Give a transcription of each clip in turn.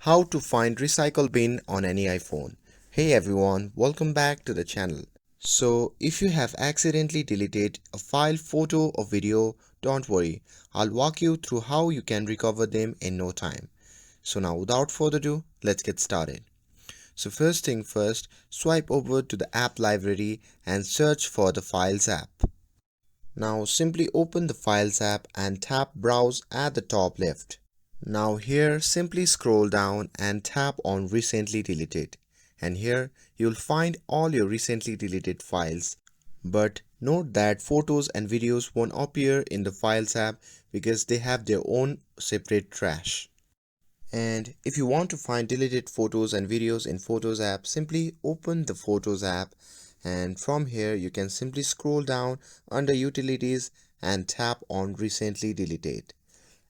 How to find recycle bin on any iPhone. Hey everyone, welcome back to the channel. So if you have accidentally deleted a file, photo or video, don't worry. I'll walk you through how you can recover them in no time. So now without further ado, let's get started. So first thing first, swipe over to the app library and search for the Files app. Now simply open the Files app and tap Browse at the top left. Now here simply scroll down and tap on recently deleted, and here you'll find all your recently deleted files. But note that photos and videos won't appear in the Files app because they have their own separate trash. And if you want to find deleted photos and videos in Photos app, simply open the Photos app, and from here you can simply scroll down under Utilities and tap on Recently Deleted.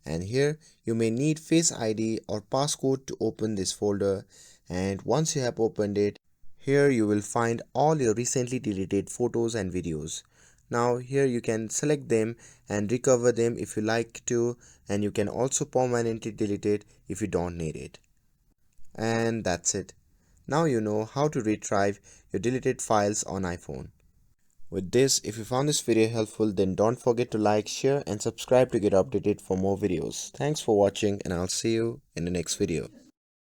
And here you may need Face ID or passcode to open this folder, and once you have opened it, here you will find all your recently deleted photos and videos. Now here you can select them and recover them if you like to, and you can also permanently delete it if you don't need it. And that's it. Now you know how to retrieve your deleted files on iPhone. With this, if you found this video helpful, then don't forget to like, share and subscribe to get updated for more videos. Thanks for watching, and I'll see you in the next video.